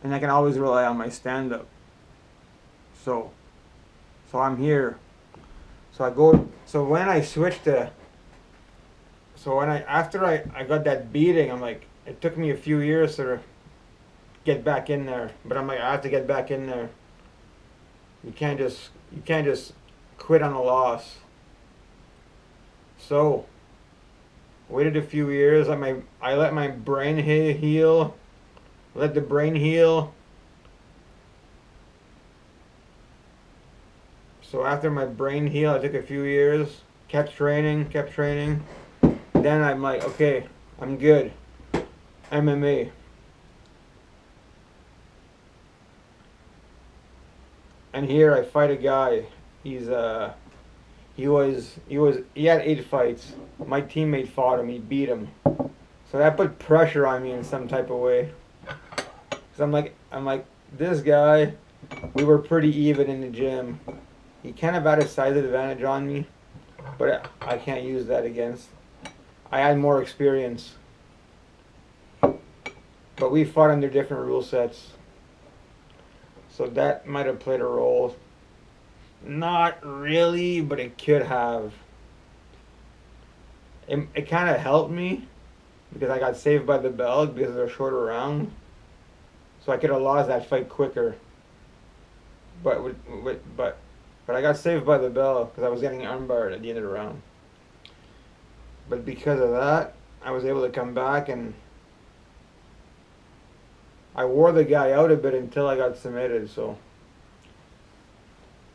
and I can always rely on my stand-up. So, so I'm here. So I go. So when I switched to, so when I after I got that beating, I'm like, it took me a few years to get back in there. But I'm like, I have to get back in there. You can't just quit on a loss. So waited a few years. I let my brain heal. Let the brain heal. So after my brain healed, I took a few years. Kept training. Kept training. Then I'm like, okay, I'm good. MMA. And here I fight a guy. He had 8 fights. My teammate fought him. He beat him. So that put pressure on me in some type of way. Cause I'm like this guy. We were pretty even in the gym. He kind of had a size advantage on me, but I can't use that against. I had more experience. But we fought under different rule sets. So that might have played a role. Not really, but it could have. It kind of helped me because I got saved by the bell because they're shorter round. So I could have lost that fight quicker. But but I got saved by the bell because I was getting armbarred at the end of the round. But because of that, I was able to come back and I wore the guy out a bit until I got submitted. So,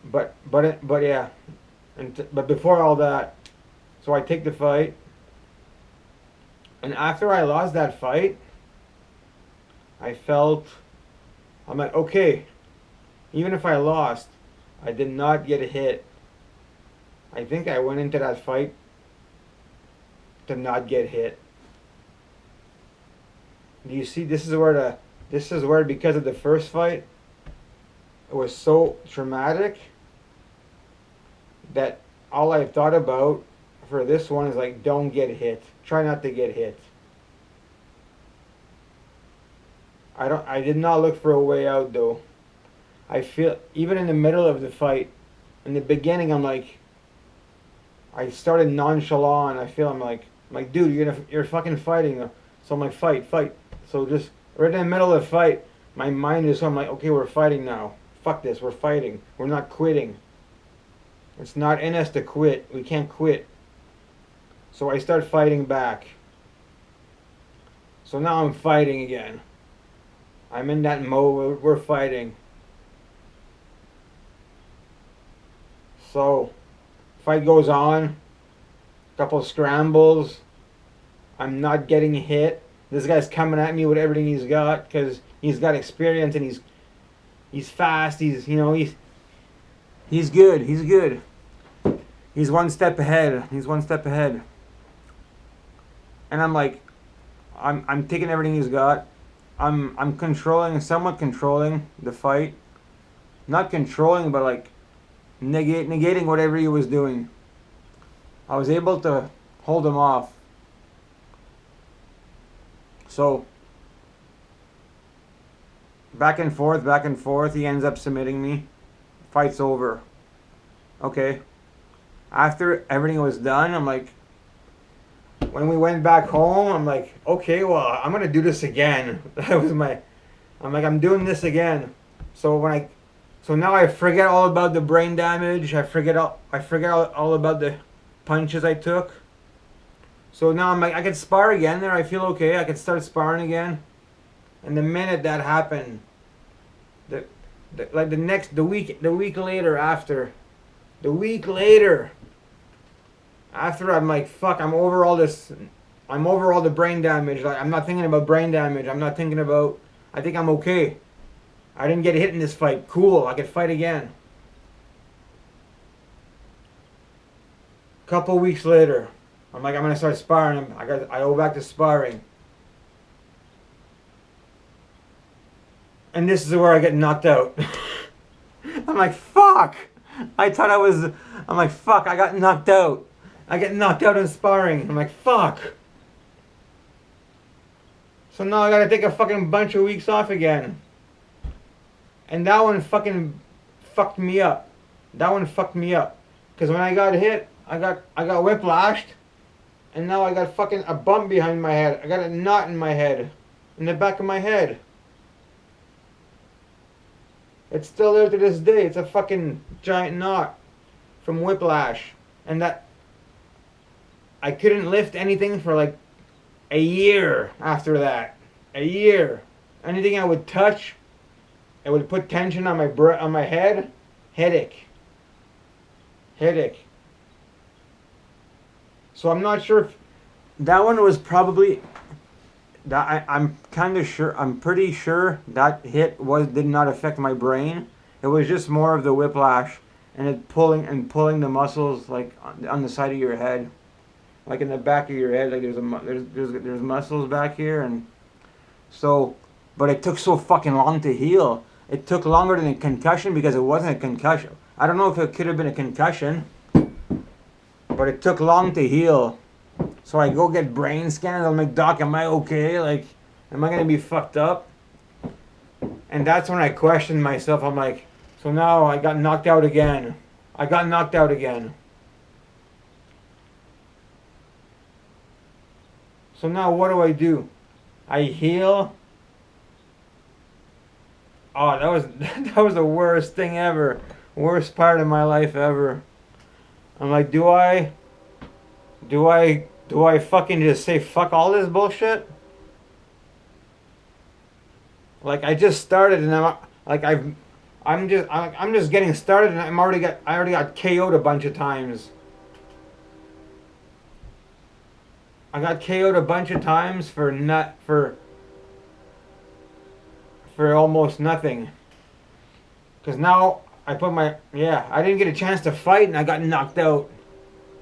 but yeah, but before all that, so I take the fight, and after I lost that fight, I felt I'm like, okay, even if I lost, I did not get hit. I think I went into that fight to not get hit. Do you see? This is where because of the first fight, it was so traumatic that all I thought about for this one is like, don't get hit. Try not to get hit. I did not look for a way out though. I feel even in the middle of the fight, in the beginning, I'm like, I started nonchalant. I'm like, dude, you're fucking fighting. So I'm like, fight. So just right in the middle of the fight, my mind is, I'm like, okay, we're fighting now. Fuck this, we're fighting. We're not quitting. It's not in us to quit. We can't quit. So I start fighting back. So now I'm fighting again. I'm in that mode. We're fighting. So fight goes on. Couple scrambles. I'm not getting hit. This guy's coming at me with everything he's got because he's got experience and he's fast. He's good. He's good. He's one step ahead. And I'm like, I'm taking everything he's got. I'm somewhat controlling the fight. Not controlling, but like negating whatever he was doing. I was able to hold him off. So back and forth. He ends up submitting me. Fight's over. Okay. After everything was done, I'm like, when we went back home, I'm like, okay, well, I'm gonna do this again. I'm doing this again. So now I forget all about the brain damage. I forget all about the punches I took. So now I'm like, I can spar again there. I feel okay. I can start sparring again. And the minute that happened, the week later, after I'm like, fuck, I'm over all the brain damage. Like, I'm not thinking about brain damage. I think I'm okay. I didn't get hit in this fight. Cool, I could fight again. Couple weeks later, I'm like, I'm gonna start sparring. I go back to sparring. And this is where I get knocked out. I'm like, fuck. I'm like, fuck, I got knocked out. I get knocked out in sparring. I'm like, fuck. So now I gotta take a fucking bunch of weeks off again. And that one fucking fucked me up. That one fucked me up. Because when I got hit, I got whiplashed. And now I got fucking a bump behind my head. I got a knot in my head. In the back of my head. It's still there to this day. It's a fucking giant knot from whiplash. And that I couldn't lift anything for like a year after that. A year. Anything I would touch, it would put tension on my head. Headache. Headache. So I'm not sure if that one was probably that I'm kind of sure. I'm pretty sure that hit did not affect my brain. It was just more of the whiplash and it pulling the muscles like on the side of your head, like in the back of your head. Like there's muscles back here, and so, but it took so fucking long to heal. It took longer than a concussion because it wasn't a concussion. I don't know if it could have been a concussion, but it took long to heal. So I go get brain scans. I'm like, Doc, am I okay? Like, am I gonna be fucked up? And that's when I questioned myself. I'm like, so now I got knocked out again. I got knocked out again. So now what do I do? I heal. Oh, that was the worst thing ever. Worst part of my life ever. I'm like, do I fucking just say fuck all this bullshit? Like I just started and I'm just getting started and I already got KO'd a bunch of times. I got KO'd a bunch of times for almost nothing. Cause now I didn't get a chance to fight and I got knocked out.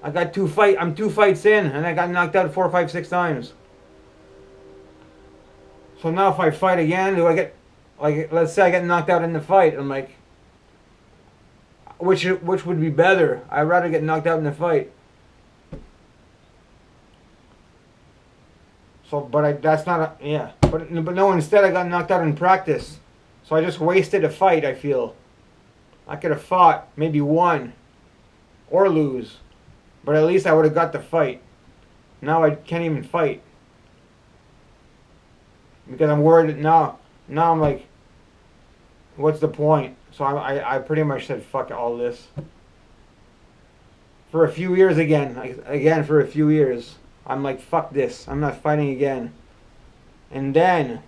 I'm 2 fights in and I got knocked out 4, 5, 6 times. So now if I fight again, do I get, like, let's say I get knocked out in the fight, I'm like, which would be better? I'd rather get knocked out in the fight. So, but no, instead I got knocked out in practice. So I just wasted a fight, I feel. I could have fought, maybe won, or lose. But at least I would have got the fight. Now I can't even fight. Because I'm worried now I'm like, what's the point? So I pretty much said fuck all this. For a few years again for a few years. I'm like, fuck this. I'm not fighting again. And then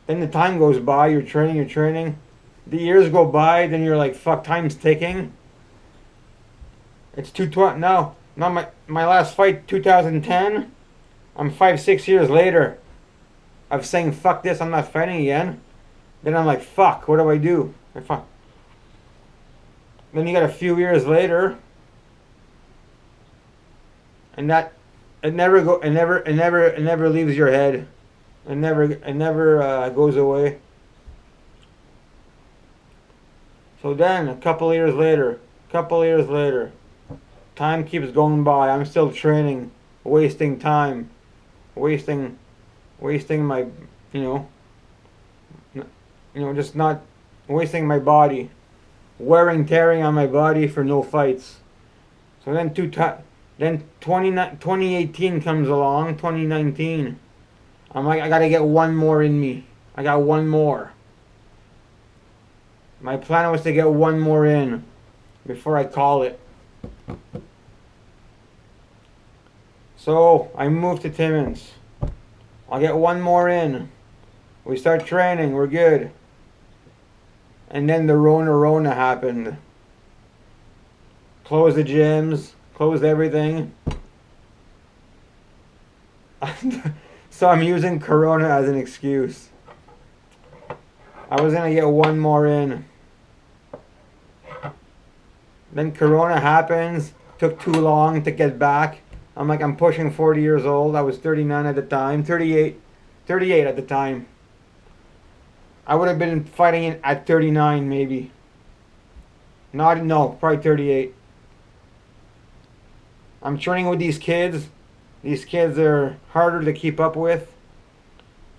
the time goes by, you're training. The years go by, then you're like, fuck, time's ticking. It's 220 now. Now my last fight, 2010. I'm 5, 6 years later of saying fuck this, I'm not fighting again. Then I'm like, fuck, what do I do? Then you got a few years later, and that it never leaves your head. It never goes away. So then a couple of years later, time keeps going by. I'm still training, wasting time, wasting my, just not wasting my body, wearing, tearing on my body for no fights. So then 2018 comes along, 2019. I'm like, I gotta get one more in me. I got one more. My plan was to get one more in before I call it. So I moved to Timmins. I'll get one more in. We start training, we're good. And then the Rona happened. Closed the gyms, closed everything. So I'm using Corona as an excuse. I was gonna get one more in. Then Corona happens, took too long to get back. I'm like, I'm pushing 40 years old. I was 39 at the time, 38 at the time. I would have been fighting at 39 maybe. No, probably 38. I'm training with these kids. These kids are harder to keep up with.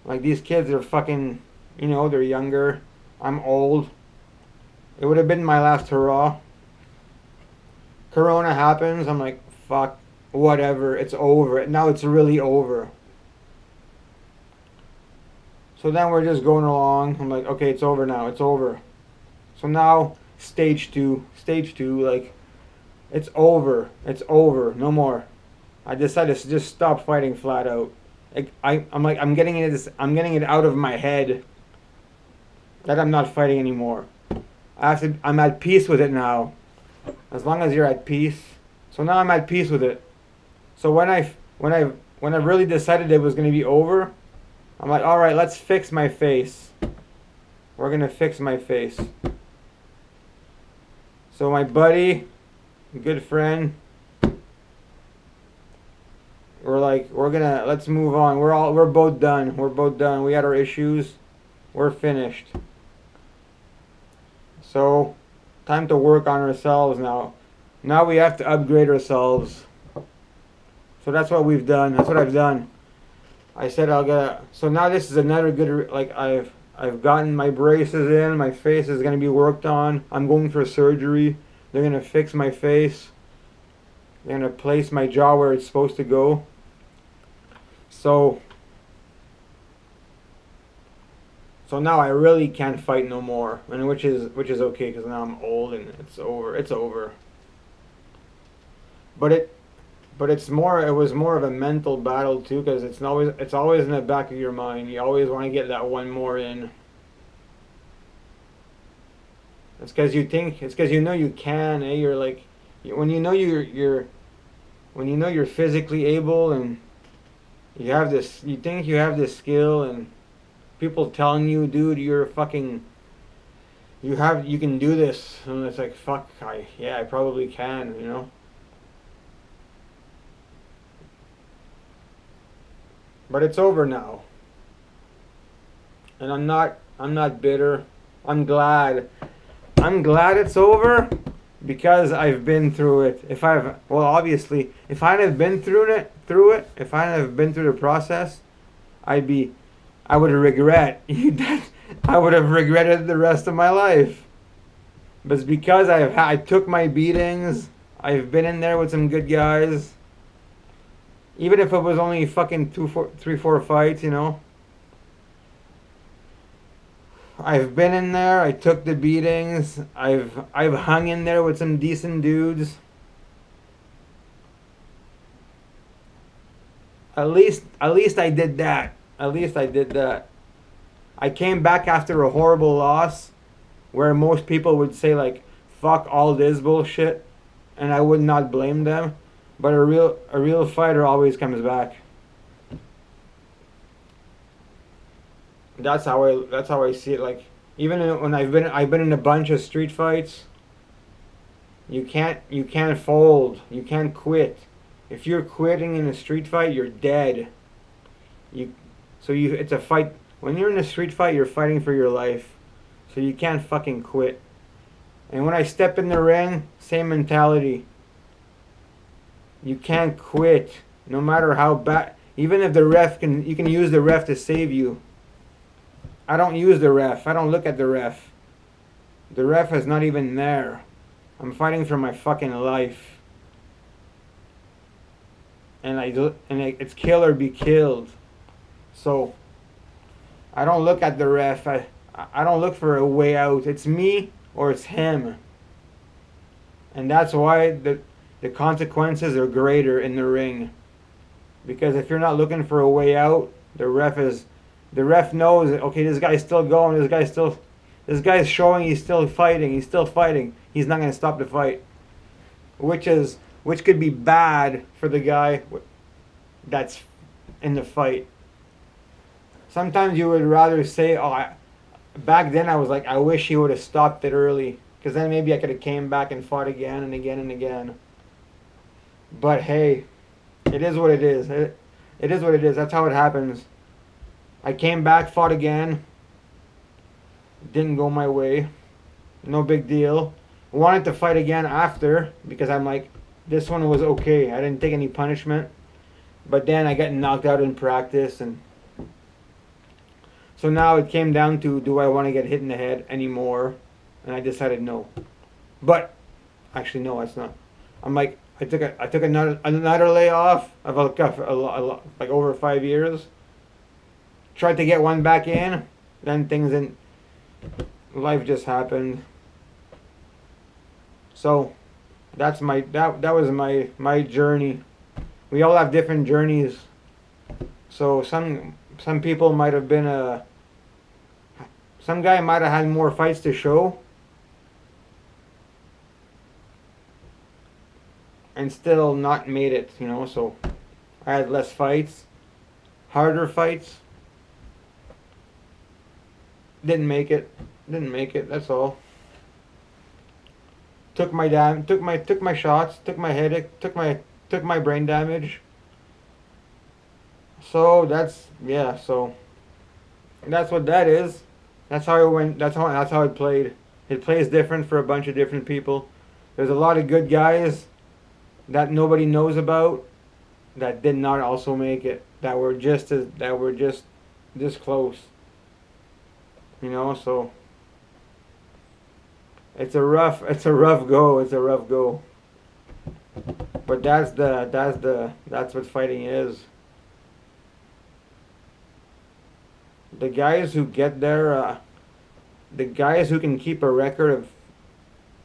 Like these kids are fucking, they're younger. I'm old. It would have been my last hurrah. Corona happens. I'm like, fuck, whatever. It's over. Now it's really over. So then we're just going along. I'm like, okay, it's over now. It's over. So now, stage two. Stage two, like, it's over. It's over. No more. I decided to just stop fighting flat out. I'm getting it out of my head that I'm not fighting anymore. I'm at peace with it now. As long as you're at peace. So now I'm at peace with it. So when I really decided it was going to be over, I'm like, all right, let's fix my face. We're going to fix my face. So my buddy, good friend, we're like, let's move on. We're both done. We're both done. We had our issues. We're finished. So, time to work on ourselves now. Now we have to upgrade ourselves. So that's what we've done. That's what I've done. I said so now this is another good, like I've gotten my braces in. My face is going to be worked on. I'm going for surgery. They're going to fix my face. They're going to place my jaw where it's supposed to go. So now I really can't fight no more, and which is okay because now I'm old and it's over. It's over. But it was more of a mental battle too, because it's always in the back of your mind. You always want to get that one more in. It's because you know you can. You're like, when you know you're physically able and you think you have this skill, and people telling you, dude, you can do this, and it's like, fuck, I probably can, you know. But it's over now, and I'm not bitter. I'm glad it's over, because I've been through it. Obviously, if I hadn't been through it, if I hadn't been through the process, I would regret that. I would have regretted the rest of my life. But it's because I took my beatings. I've been in there with some good guys. Even if it was only fucking 3, 4 fights, you know. I've been in there. I took the beatings. I've hung in there with some decent dudes. At least I did that. At least I did that. I came back after a horrible loss, where most people would say like, "Fuck all this bullshit," and I would not blame them. But a real fighter always comes back. That's how I see it. Like, even when I've been in a bunch of street fights. You can't fold. You can't quit. If you're quitting in a street fight, you're dead. It's a fight. When you're in a street fight, you're fighting for your life. So you can't fucking quit. And when I step in the ring, same mentality. You can't quit, no matter how bad. Even if you can use the ref to save you. I don't use the ref. I don't look at the ref. The ref is not even there. I'm fighting for my fucking life. And it's kill or be killed. So I don't look at the ref. I don't look for a way out. It's me or it's him. And that's why the consequences are greater in the ring. Because if you're not looking for a way out, the ref knows that, okay, this guy's still going, this guy's showing he's still fighting, he's not going to stop the fight. Which could be bad for the guy that's in the fight. Sometimes you would rather say, back then I was like, I wish he would have stopped it early, because then maybe I could have came back and fought again and again and again. But hey, it is what it is. It is what it is. That's how it happens. I came back, fought again. Didn't go my way. No big deal. Wanted to fight again after, because I'm like, this one was okay. I didn't take any punishment. But then I got knocked out in practice, and So now it came down to, do I want to get hit in the head anymore? And I decided no. But actually, no, it's not. I'm like, I took another layoff of like over 5 years. Tried to get one back in, then things in life just happened. So that was my journey. We all have different journeys. So some people might have been some guy might have had more fights to show and still not made it, you know. So I had less fights, harder fights. Didn't make it. That's all. Took my shots, took my headache, took my brain damage. So so that's what that is. That's how it went. That's how it played. It plays different for a bunch of different people. There's a lot of good guys that nobody knows about that did not also make it. That were just this close. You know, so it's a rough go. But that's what fighting is. The guys who get there, the guys who can keep a record of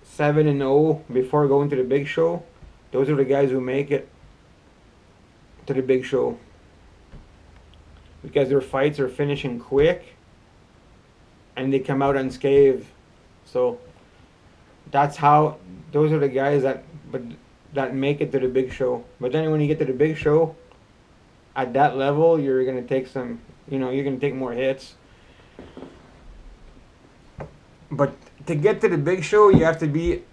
7-0 before going to the big show, those are the guys who make it to the big show. Because their fights are finishing quick and they come out unscathed. So those are the guys that make it to the big show. But then when you get to the big show, at that level, you're gonna take you're gonna take more hits. But to get to the big show, you have to be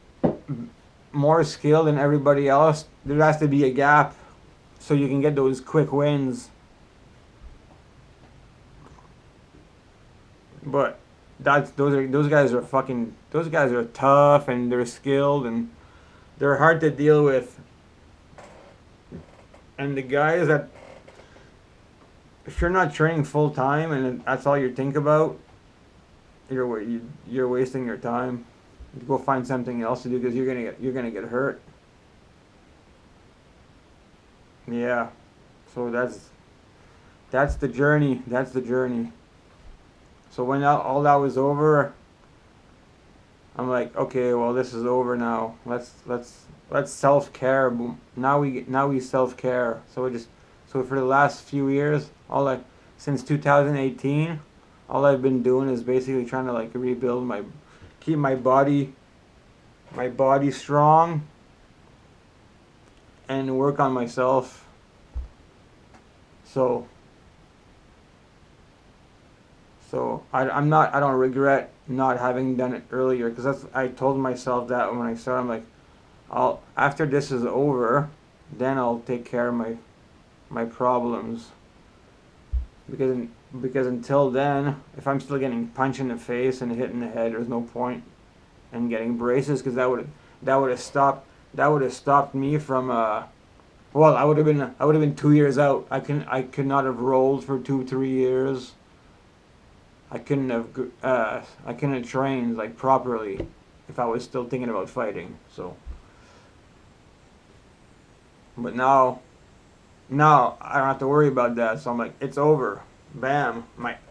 more skilled than everybody else. There has to be a gap so you can get those quick wins. But those guys are tough and they're skilled and they're hard to deal with. And the guys that, if you're not training full time and that's all you think about, you're wasting your time. Go find something else to do because you're gonna get hurt. Yeah, so that's the journey. That's the journey. So when all that was over, I'm like, okay, well this is over now. Let's self-care. Now we self-care. So for the last few years, since 2018, all I've been doing is basically trying to like rebuild keep my body strong and work on myself. So I don't regret not having done it earlier, because I told myself that when I started. I'm like, after this is over, then I'll take care of my problems, because until then, if I'm still getting punched in the face and hit in the head, there's no point in getting braces, because that would have stopped me from well, I would have been 2 years out. I could not have rolled for 2-3 years. I couldn't have trained like properly if I was still thinking about fighting. So, but now I don't have to worry about that. So I'm like, it's over. Bam.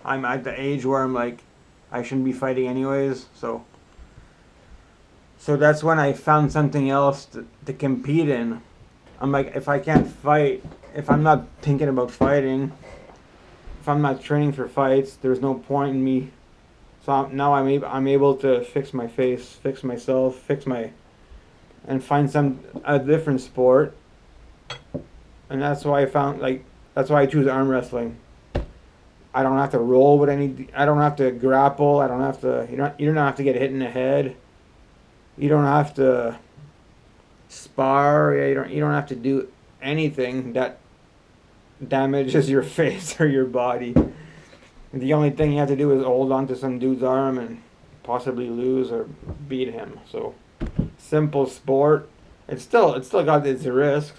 I'm at the age where I'm like, I shouldn't be fighting anyways. So that's when I found something else to compete in. I'm like, if I can't fight, if I'm not thinking about fighting, if I'm not training for fights, there's no point in me. So now I'm able to fix my face, fix myself, and find a different sport. And that's why I choose arm wrestling. I don't have to roll with I don't have to grapple. You don't have to get hit in the head. You don't have to spar. You don't have to do anything that damages your face or your body. The only thing you have to do is hold on to some dude's arm and possibly lose or beat him. So simple sport. It's still got its risks.